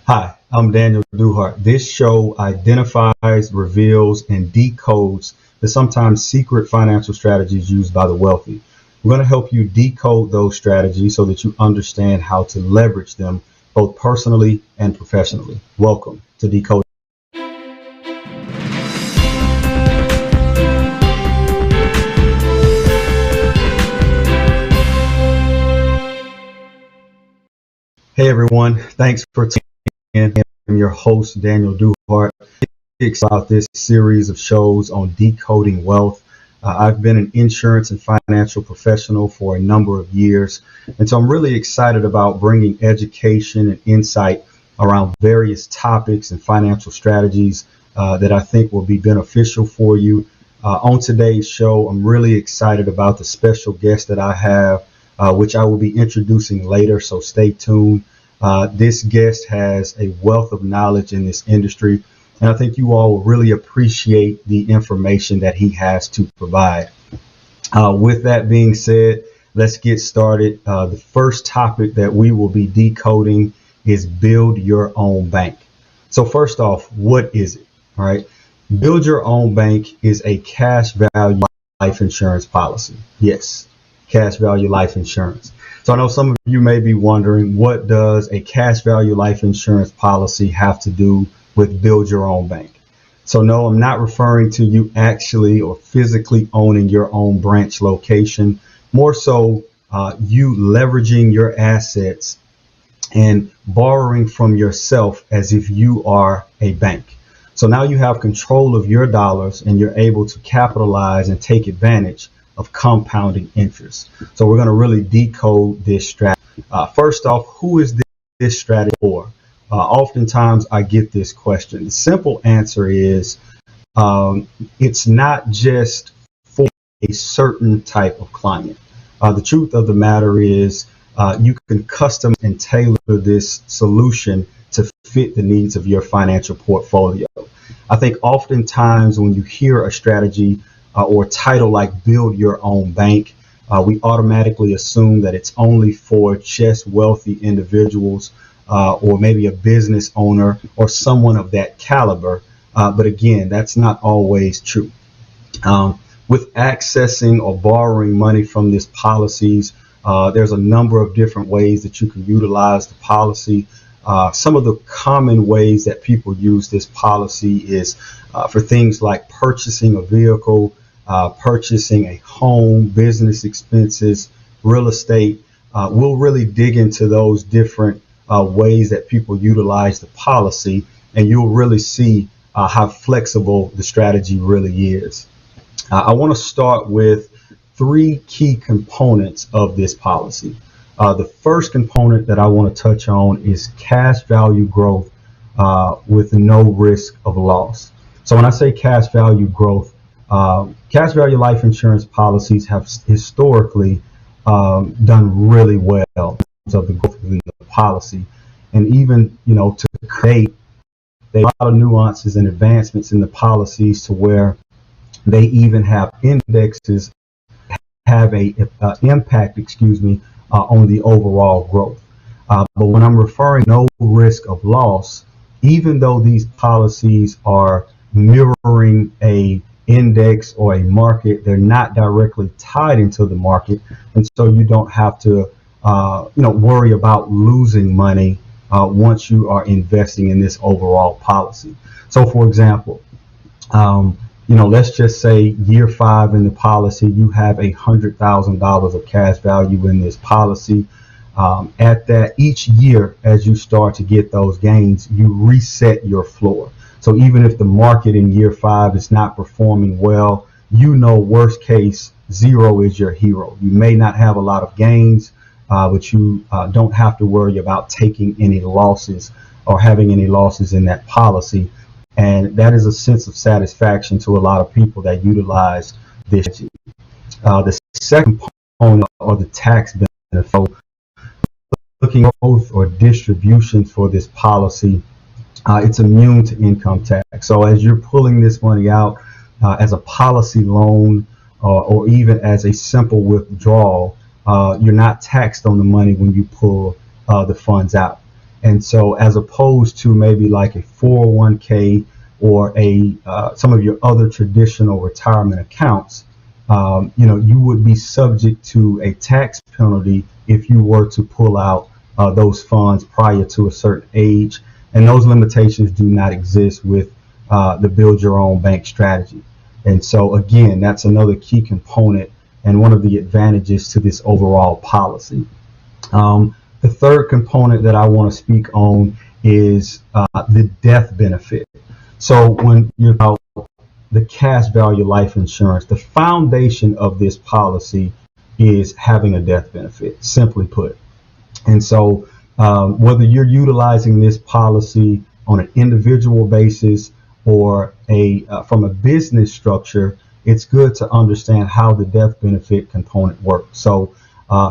Hi, I'm Daniel Duhart. This show identifies, reveals, and decodes the sometimes secret financial strategies used by the wealthy. We're going to help you decode those strategies so that you understand how to leverage them both personally and professionally. Welcome to Decode. Hey everyone, thanks for tuning in. I'm your host, Daniel Duhart. About this series of shows on decoding wealth. I've been an insurance and financial professional for a number of years, and so I'm really excited about bringing education and insight around various topics and financial strategies that I think will be beneficial for you. On today's show, I'm really excited about the special guest that I have, which I will be introducing later, so stay tuned. This guest has a wealth of knowledge in this industry, and I think you all will really appreciate the information that he has to provide. With that being said, let's get started. The first topic that we will be decoding is build your own bank. So first off, what is it? All right. Build your own bank is a cash value life insurance policy. Yes, cash value life insurance. So I know some of you may be wondering, what does a cash value life insurance policy have to do with build your own bank? So no, I'm not referring to you actually or physically owning your own branch location, more so you leveraging your assets and borrowing from yourself as if you are a bank. So now you have control of your dollars and you're able to capitalize and take advantage of compounding interest. So we're going to really decode this strategy. First off, who is this strategy for? Oftentimes I get this question. The simple answer is it's not just for a certain type of client. The truth of the matter is you can custom and tailor this solution to fit the needs of your financial portfolio. I think oftentimes when you hear a strategy or title like build your own bank, we automatically assume that it's only for just wealthy individuals or maybe a business owner or someone of that caliber. But again, that's not always true. With accessing or borrowing money from these policies, there's a number of different ways that you can utilize the policy. Some of the common ways that people use this policy is for things like purchasing a vehicle, purchasing a home, business expenses, real estate. We'll really dig into those different ways that people utilize the policy, and you'll really see how flexible the strategy really is. I want to start with three key components of this policy. The first component that I want to touch on is cash value growth with no risk of loss. So when I say cash value growth, cash value life insurance policies have historically done really well in terms of the growth of the policy, and even to create a lot of nuances and advancements in the policies to where they even have indexes have a impact, on the overall growth. But when I'm referring no risk of loss, even though these policies are mirroring a index or a market, they're not directly tied into the market, and so you don't have to worry about losing money once you are investing in this overall policy. So for example, let's just say year 5 in the policy, you have $100,000 of cash value in this policy. At that, each year, as you start to get those gains, you reset your floor. So even if the market in year 5 is not performing well, worst case, 0 is your hero. You may not have a lot of gains, but you don't have to worry about taking any losses or having any losses in that policy. And that is a sense of satisfaction to a lot of people that utilize this. The second component are the tax benefits. So looking at growth or distributions for this policy, it's immune to income tax. So as you're pulling this money out as a policy loan or even as a simple withdrawal, you're not taxed on the money when you pull the funds out. And so as opposed to maybe like a 401k or some of your other traditional retirement accounts, you would be subject to a tax penalty if you were to pull out those funds prior to a certain age. And those limitations do not exist with the Build Your Own Bank strategy. And so, again, that's another key component and one of the advantages to this overall policy. The third component that I want to speak on is the death benefit. So when you're about the cash value life insurance, the foundation of this policy is having a death benefit, simply put. And so whether you're utilizing this policy on an individual basis or from a business structure, it's good to understand how the death benefit component works. So,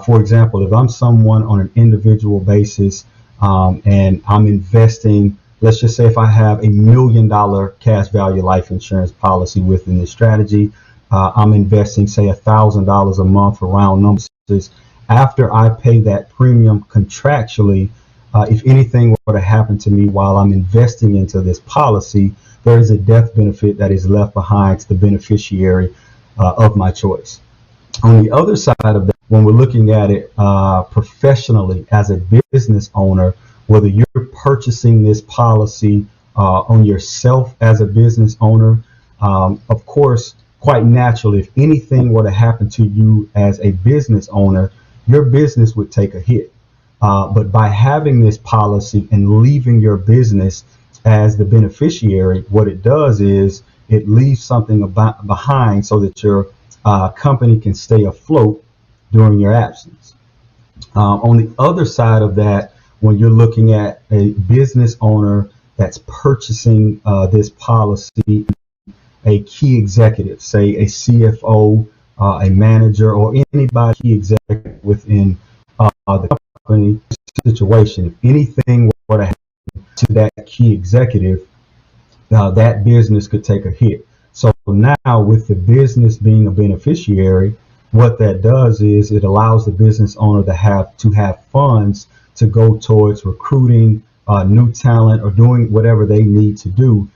for example, if I'm someone on an individual basis and I'm investing, let's just say if I have $1 million cash value life insurance policy within this strategy, I'm investing, say, $1,000 a month for round numbers. After I pay that premium contractually, if anything were to happen to me while I'm investing into this policy, there is a death benefit that is left behind to the beneficiary of my choice. On the other side of that, when we're looking at it professionally as a business owner, whether you're purchasing this policy on yourself as a business owner, of course, quite naturally, if anything were to happen to you as a business owner, your business would take a hit. But by having this policy and leaving your business as the beneficiary, what it does is it leaves something behind so that your company can stay afloat during your absence. On the other side of that, when you're looking at a business owner that's purchasing this policy, a key executive, say a CFO, a manager, or anybody key executive within the company situation, if anything were to happen to that key executive, that business could take a hit. So now with the business being a beneficiary, what that does is it allows the business owner to have funds to go towards recruiting new talent or doing whatever they need to do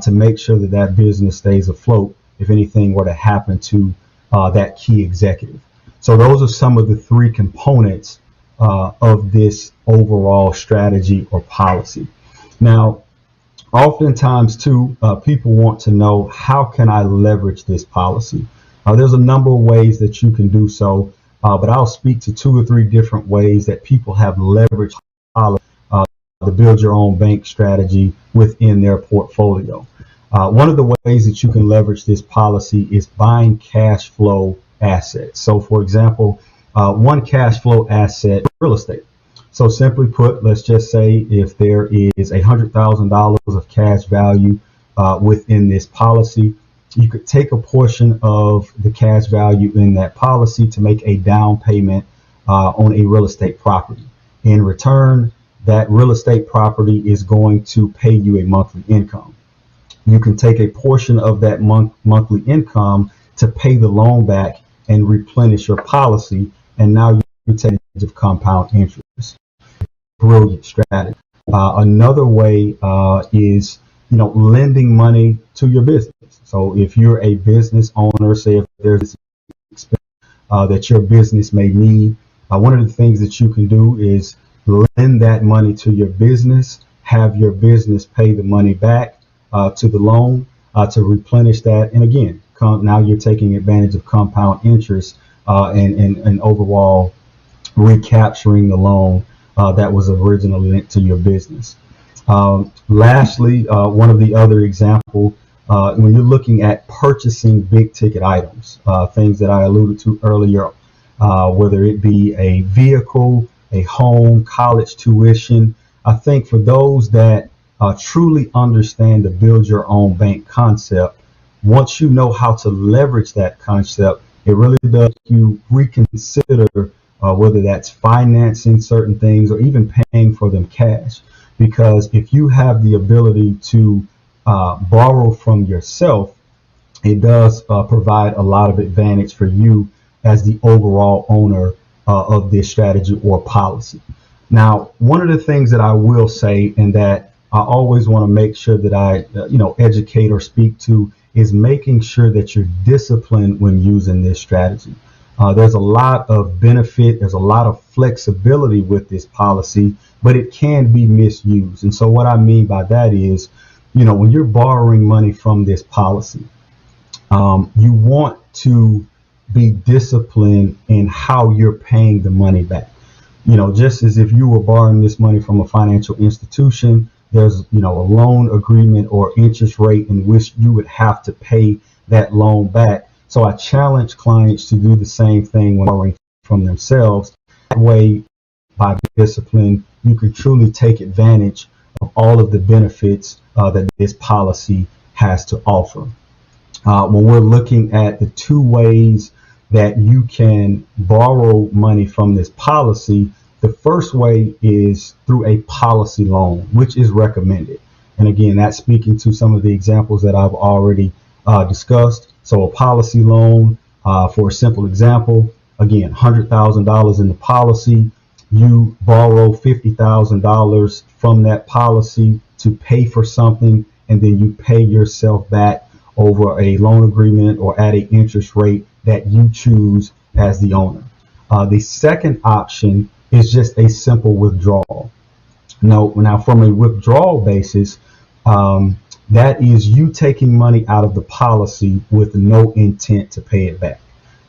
to make sure that that business stays afloat if anything were to happen to that key executive. So those are some of the three components of this overall strategy or policy. Now, oftentimes too, people want to know, how can I leverage this policy? There's a number of ways that you can do so, but I'll speak to 2 or 3 different ways that people have leveraged the Build Your Own Bank strategy within their portfolio. One of the ways that you can leverage this policy is buying cash flow assets. So for example, one cash flow asset, real estate. So simply put, let's just say if there is $100,000 of cash value within this policy, you could take a portion of the cash value in that policy to make a down payment on a real estate property. In return, that real estate property is going to pay you a monthly income. You can take a portion of that monthly income to pay the loan back and replenish your policy, and now you take advantage of compound interest. Brilliant strategy. Another way is lending money to your business. So if you're a business owner, say if there's expense that your business may need, one of the things that you can do is lend that money to your business, have your business pay the money back to the loan to replenish that. And again, now you're taking advantage of compound interest and overall recapturing the loan that was originally linked to your business. Lastly, one of the other examples, when you're looking at purchasing big ticket items, things that I alluded to earlier, whether it be a vehicle, a home, college tuition, I think for those that truly understand the Build Your Own Bank concept, once you know how to leverage that concept, it really does you reconsider whether that's financing certain things or even paying for them cash. Because if you have the ability to borrow from yourself, it does provide a lot of advantage for you as the overall owner of this strategy or policy. Now, one of the things that I will say, and that I always want to make sure that I, educate or speak to, is making sure that you're disciplined when using this strategy. There's a lot of benefit, there's a lot of flexibility with this policy, but it can be misused. And so, what I mean by that is, when you're borrowing money from this policy, you want to be disciplined in how you're paying the money back. Just as if you were borrowing this money from a financial institution, there's, a loan agreement or interest rate in which you would have to pay that loan back. So I challenge clients to do the same thing when borrowing from themselves. That way, by discipline, you can truly take advantage of all of the benefits that this policy has to offer. When we're looking at the two ways that you can borrow money from this policy, the first way is through a policy loan, which is recommended. And again, that's speaking to some of the examples that I've already discussed. So a policy loan, for a simple example, again, $100,000 in the policy, you borrow $50,000 from that policy to pay for something, and then you pay yourself back over a loan agreement or at an interest rate that you choose as the owner. The second option is just a simple withdrawal. Now from a withdrawal basis, that is you taking money out of the policy with no intent to pay it back.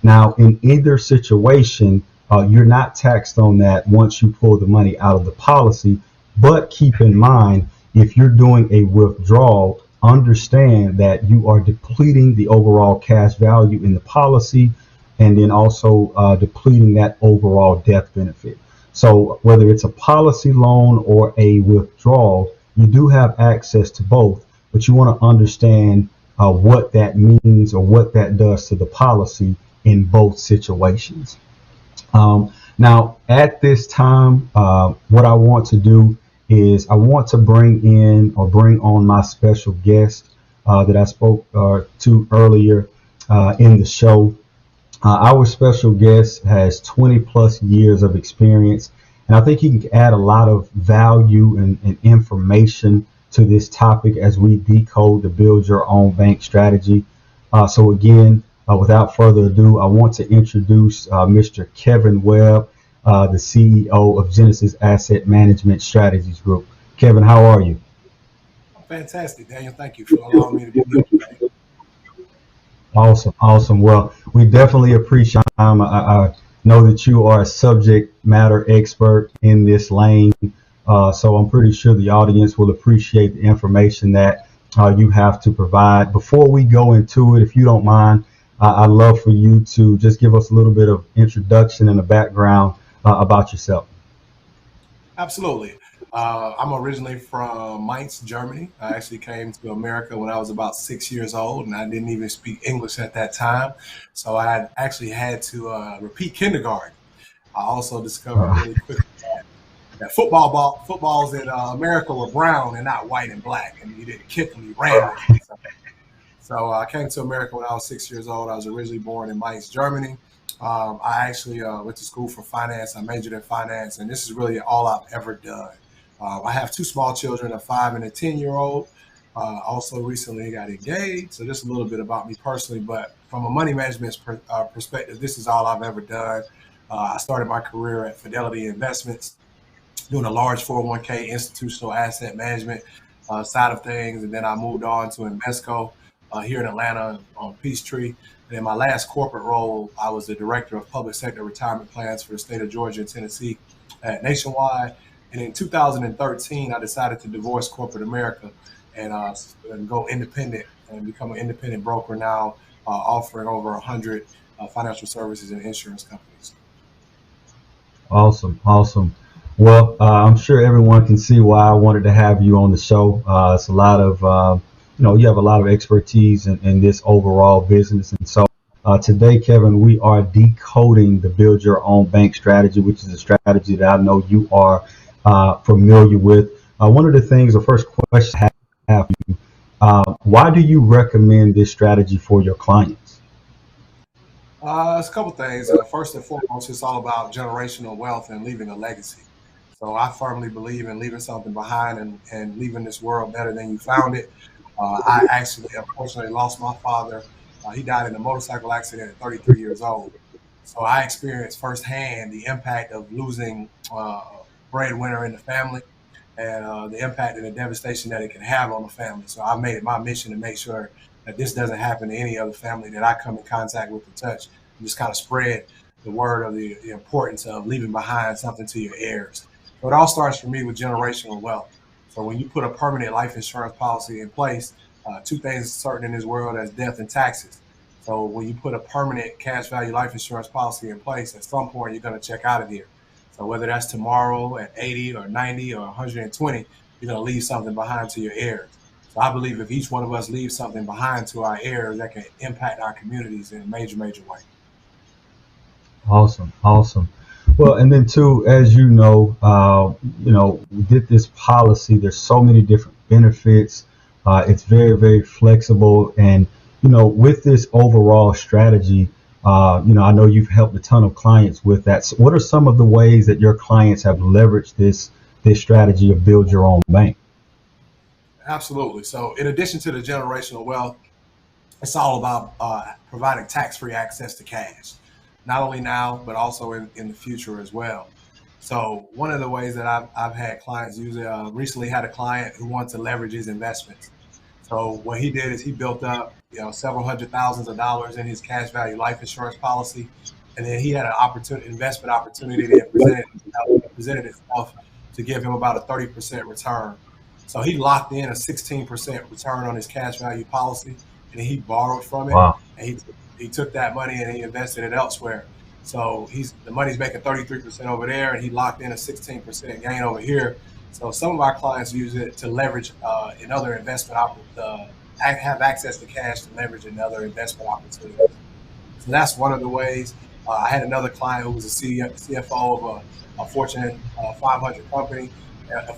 Now, in either situation, you're not taxed on that once you pull the money out of the policy, but keep in mind, if you're doing a withdrawal, understand that you are depleting the overall cash value in the policy, and then also depleting that overall death benefit. So whether it's a policy loan or a withdrawal, you do have access to both, but you want to understand what that means or what that does to the policy in both situations. Now, at this time, what I want to do is I want to bring on my special guest that I spoke to earlier in the show. Our special guest has 20 plus years of experience, and I think he can add a lot of value and information to this topic as we decode the build your own bank strategy. So again, without further ado, I want to introduce Mr. Kevin Webb, the CEO of Genesis Asset Management Strategies Group. Kevin, how are you? Fantastic, Daniel. Thank you for allowing me to be with you. Awesome. Well, we definitely appreciate your time. I know that you are a subject matter expert in this lane, so I'm pretty sure the audience will appreciate the information that you have to provide. Before we go into it, if you don't mind, I'd love for you to just give us a little bit of introduction and a background about yourself. Absolutely. I'm originally from Mainz, Germany. I actually came to America when I was about 6 years old, and I didn't even speak English at that time. So I actually had to repeat kindergarten. I also discovered really quickly that footballs in America were brown and not white and black, and you didn't kick them, you ran with them. So I came to America when I was 6 years old. I was originally born in Mainz, Germany. I actually went to school for finance. I majored in finance, and this is really all I've ever done. I have two small children, a 5 and a 10-year-old. Also recently got engaged. So just a little bit about me personally, but from a money management perspective, this is all I've ever done. I started my career at Fidelity Investments, doing a large 401k institutional asset management side of things. And then I moved on to Invesco here in Atlanta on Peachtree. And in my last corporate role, I was the director of public sector retirement plans for the state of Georgia and Tennessee at Nationwide. And in 2013, I decided to divorce corporate America and go independent and become an independent broker now, offering over 100 financial services and insurance companies. Awesome. Well, I'm sure everyone can see why I wanted to have you on the show. It's a lot of, you have a lot of expertise in this overall business. And so today, Kevin, we are decoding the build your own bank strategy, which is a strategy that I know you are familiar with. One of the things, the first question I have for you, why do you recommend this strategy for your clients? It's a couple things. First and foremost, it's all about generational wealth and leaving a legacy. So I firmly believe in leaving something behind and leaving this world better than you found it. I actually, unfortunately, lost my father. He died in a motorcycle accident at 33 years old. So I experienced firsthand the impact of losing a breadwinner in the family and the impact and the devastation that it can have on the family. So I made it my mission to make sure that this doesn't happen to any other family that I come in contact with and touch, and just kind of spread the word of the importance of leaving behind something to your heirs. So it all starts for me with generational wealth. So when you put a permanent life insurance policy in place, two things are certain in this world as death and taxes. So when you put a permanent cash value life insurance policy in place, at some point you're going to check out of here. So whether that's tomorrow at 80 or 90 or 120, you're going to leave something behind to your heirs. So I believe if each one of us leaves something behind to our heirs, that can impact our communities in a major, major way. Awesome, awesome. Well, and then too, as we did this policy. There's so many different benefits. It's very, very flexible, and with this overall strategy, I know you've helped a ton of clients with that. So what are some of the ways that your clients have leveraged this strategy of build your own bank? Absolutely. So in addition to the generational wealth, it's all about providing tax-free access to cash, not only now, but also in the future as well. So one of the ways that I've had clients use it, recently had a client who wants to leverage his investments. So what he did is he built up, several hundred thousands of dollars in his cash value life insurance policy. And then he had an investment opportunity that presented itself to give him about a 30% return. So he locked in a 16% return on his cash value policy, and he borrowed from it, Wow. and he took that money and he invested it elsewhere. So the money's making 33% over there, and he locked in a 16% gain over here. So some of our clients use it to leverage in other have access to cash to leverage in other investment opportunities. So that's one of the ways. I had another client who was a CFO of a Fortune 500 company.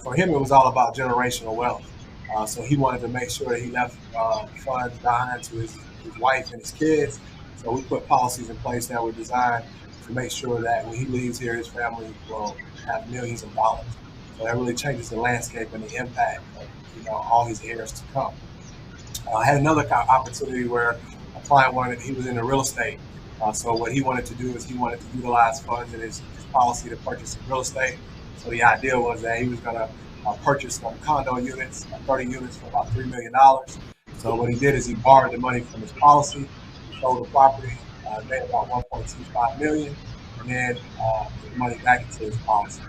For him, it was all about generational wealth. So he wanted to make sure that he left funds behind to his wife and his kids. So we put policies in place that were designed to make sure that when he leaves here, his family will have millions of dollars. So that really changes the landscape and the impact of all his heirs to come. I had another opportunity where a client he was in the real estate. So what he wanted to do is he wanted to utilize funds in his policy to purchase some real estate. So the idea was that he was going to purchase some condo units, 30 units for about $3 million. So what he did is he borrowed the money from his policy, he sold the property, made about 1.25 million, and then put the money back into his policy.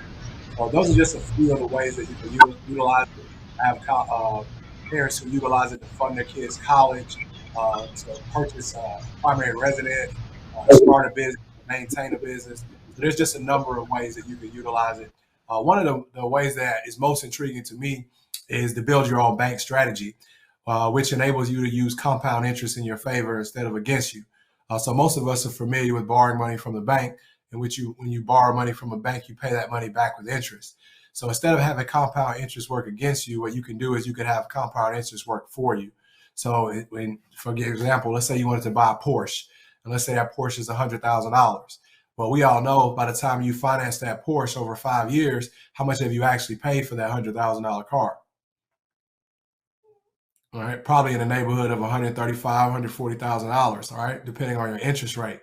So those are just a few of the ways that you can utilize it. I have parents who utilize it to fund their kids' college, to purchase a primary residence, start a business, maintain a business. So there's just a number of ways that you can utilize it. One of the ways that is most intriguing to me is the build your own bank strategy, which enables you to use compound interest in your favor instead of against you. So most of us are familiar with borrowing money from the bank, in which when you borrow money from a bank, you pay that money back with interest. So instead of having compound interest work against you, what you can do is you can have compound interest work for you. So for example, let's say you wanted to buy a Porsche, and let's say that Porsche is $100,000. Well, we all know by the time you finance that Porsche over 5 years, how much have you actually paid for that $100,000 car? All right, probably in the neighborhood of $135,000, $140,000. All right, depending on your interest rate.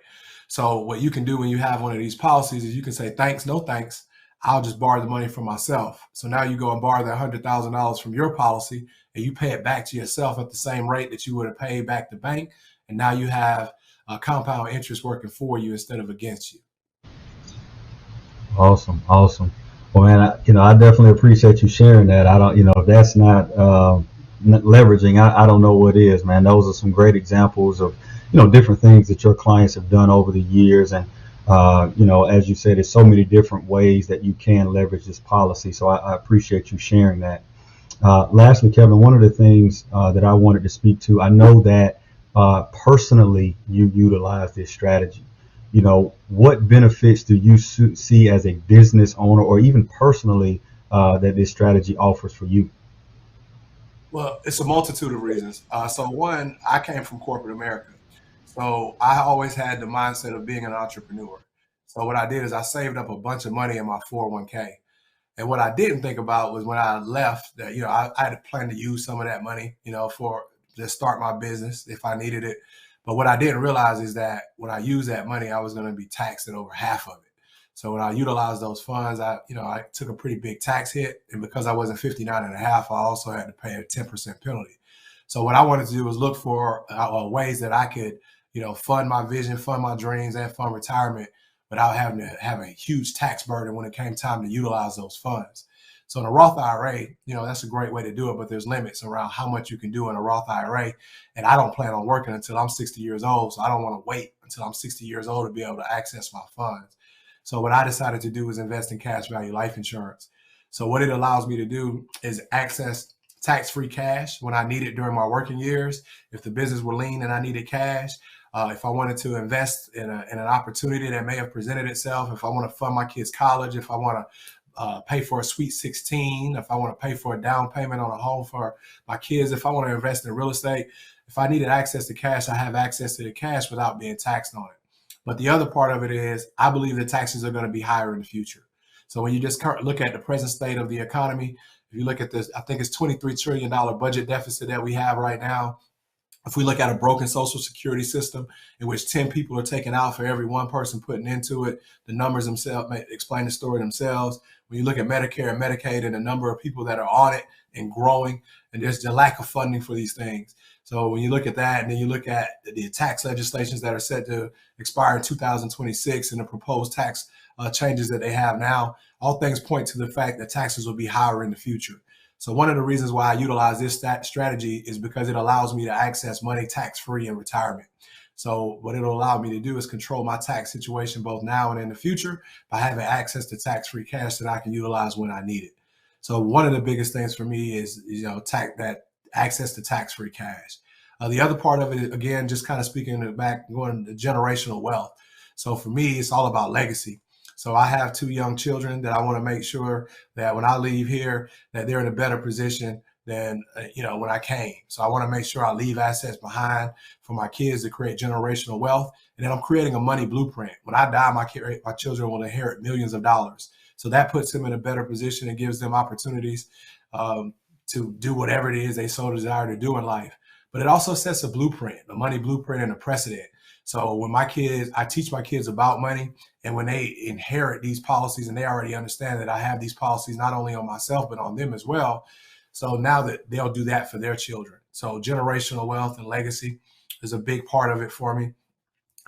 So what you can do when you have one of these policies is you can say, thanks, no thanks. I'll just borrow the money from myself. So now you go and borrow that $100,000 from your policy, and you pay it back to yourself at the same rate that you would have paid back the bank. And now you have compound interest working for you instead of against you. Awesome, awesome. Well, man, I definitely appreciate you sharing that. I don't, if that's not leveraging, I don't know what is, man. Those are some great examples of, different things that your clients have done over the years. And, as you said, there's so many different ways that you can leverage this policy. So I appreciate you sharing that. Lastly, Kevin, one of the things that I wanted to speak to, I know that personally you utilize this strategy. What benefits do you see as a business owner or even personally that this strategy offers for you? Well, it's a multitude of reasons. So one, I came from corporate America. So I always had the mindset of being an entrepreneur. So what I did is I saved up a bunch of money in my 401k. And what I didn't think about was when I left that, I had planned to use some of that money, for to start my business if I needed it. But what I didn't realize is that when I used that money, I was going to be taxed at over half of it. So when I utilized those funds, I took a pretty big tax hit. And because I wasn't 59 and a half, I also had to pay a 10% penalty. So what I wanted to do was look for ways that I could, fund my vision, fund my dreams, and fund retirement without having to have a huge tax burden when it came time to utilize those funds. So in a Roth IRA, that's a great way to do it, but there's limits around how much you can do in a Roth IRA. And I don't plan on working until I'm 60 years old. So I don't want to wait until I'm 60 years old to be able to access my funds. So what I decided to do was invest in cash value life insurance. So what it allows me to do is access tax-free cash when I need it during my working years. If the business were lean and I needed cash, if I wanted to invest in an opportunity that may have presented itself, if I want to fund my kids' college, if I want to pay for a Sweet 16, if I want to pay for a down payment on a home for my kids, if I want to invest in real estate, if I needed access to cash, I have access to the cash without being taxed on it. But the other part of it is I believe the taxes are going to be higher in the future. So when you just look at the present state of the economy, if you look at this, I think it's $23 trillion budget deficit that we have right now. If we look at a broken social security system in which 10 people are taken out for every one person putting into it, the numbers themselves may explain the story themselves. When you look at Medicare and Medicaid and the number of people that are on it and growing, and there's the lack of funding for these things. So when you look at that, and then you look at the tax legislations that are set to expire in 2026 and the proposed tax changes that they have now, all things point to the fact that taxes will be higher in the future. So one of the reasons why I utilize this strategy is because it allows me to access money tax-free in retirement. So what it'll allow me to do is control my tax situation both now and in the future by having access to tax-free cash that I can utilize when I need it. So one of the biggest things for me is that access to tax-free cash. The other part of it, again, just kind of speaking back, going to generational wealth. So for me, it's all about legacy. So I have 2 young children that I want to make sure that when I leave here, that they're in a better position than, when I came. So I want to make sure I leave assets behind for my kids to create generational wealth. And then I'm creating a money blueprint. When I die, my children will inherit millions of dollars. So that puts them in a better position and gives them opportunities to do whatever it is they so desire to do in life. But it also sets a blueprint, a money blueprint and a precedent. So when I teach my kids about money, and when they inherit these policies and they already understand that I have these policies not only on myself, but on them as well. So now that they'll do that for their children. So generational wealth and legacy is a big part of it for me.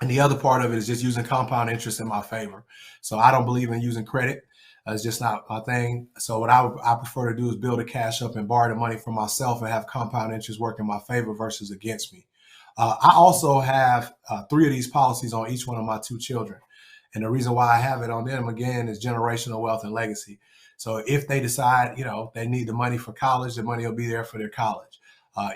And the other part of it is just using compound interest in my favor. So I don't believe in using credit. It's just not my thing. So what I prefer to do is build a cash up and borrow the money from myself and have compound interest work in my favor versus against me. I also have 3 of these policies on each one of my 2 children. And the reason why I have it on them, again, is generational wealth and legacy. So if they decide, they need the money for college, the money will be there for their college.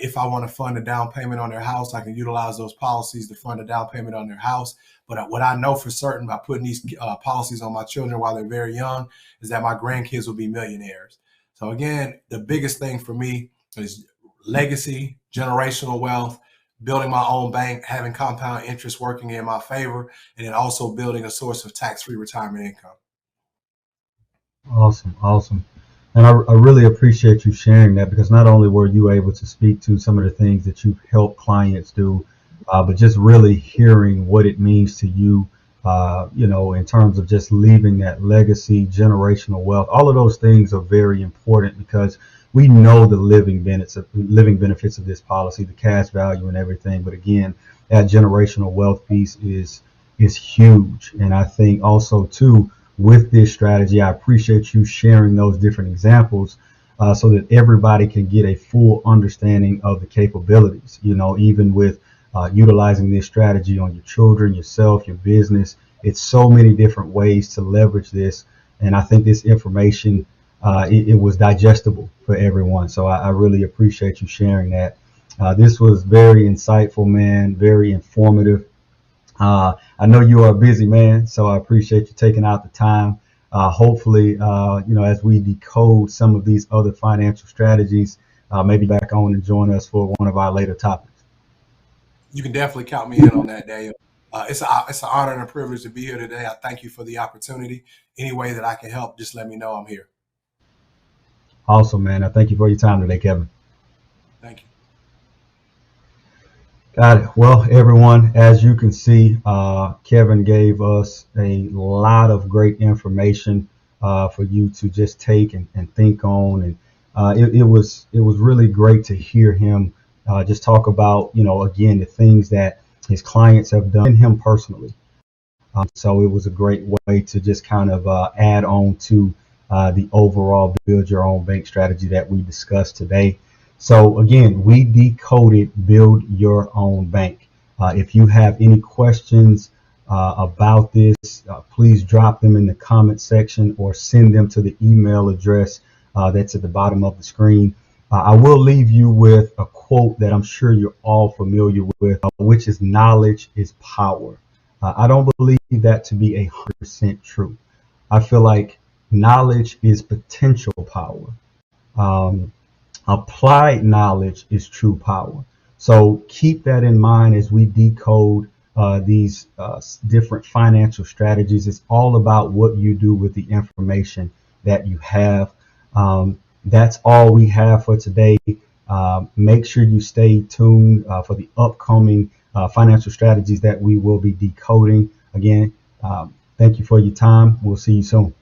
If I want to fund a down payment on their house, I can utilize those policies to fund a down payment on their house. But what I know for certain by putting these policies on my children while they're very young is that my grandkids will be millionaires. So again, the biggest thing for me is legacy, generational wealth, building my own bank, having compound interest working in my favor, and then also building a source of tax-free retirement income. Awesome, awesome. And I really appreciate you sharing that, because not only were you able to speak to some of the things that you've helped clients do, but just really hearing what it means to you, in terms of just leaving that legacy, generational wealth. All of those things are very important because we know the living benefits of this policy, the cash value and everything. But again, that generational wealth piece is huge. And I think also too, with this strategy, I appreciate you sharing those different examples so that everybody can get a full understanding of the capabilities, even with utilizing this strategy on your children, yourself, your business. It's so many different ways to leverage this. And I think this information, it was digestible for everyone. So I really appreciate you sharing that. This was very insightful, man, very informative. I know you are a busy man, so I appreciate you taking out the time. Hopefully, as we decode some of these other financial strategies, maybe back on and join us for one of our later topics. You can definitely count me in on that, Daniel. It's an honor and a privilege to be here today. I thank you for the opportunity. Any way that I can help, just let me know I'm here. Awesome, man. Thank you for your time today, Kevin. Thank you. Got it. Well, everyone, as you can see, Kevin gave us a lot of great information for you to just take and think on, and it was really great to hear him just talk about, again, the things that his clients have done in him personally. So it was a great way to just kind of add on to the overall build your own bank strategy that we discussed today. So again, we decoded build your own bank. If you have any questions about this, please drop them in the comment section or send them to the email address that's at the bottom of the screen. I will leave you with a quote that I'm sure you're all familiar with, which is knowledge is power. I don't believe that to be 100% true. I feel like knowledge is potential power. Um, Applied knowledge is true power. So keep that in mind as we decode these different financial strategies. It's all about what you do with the information that you have. That's all we have for today. Make sure you stay tuned for the upcoming financial strategies that we will be decoding. Again, thank you for your time. We'll see you soon.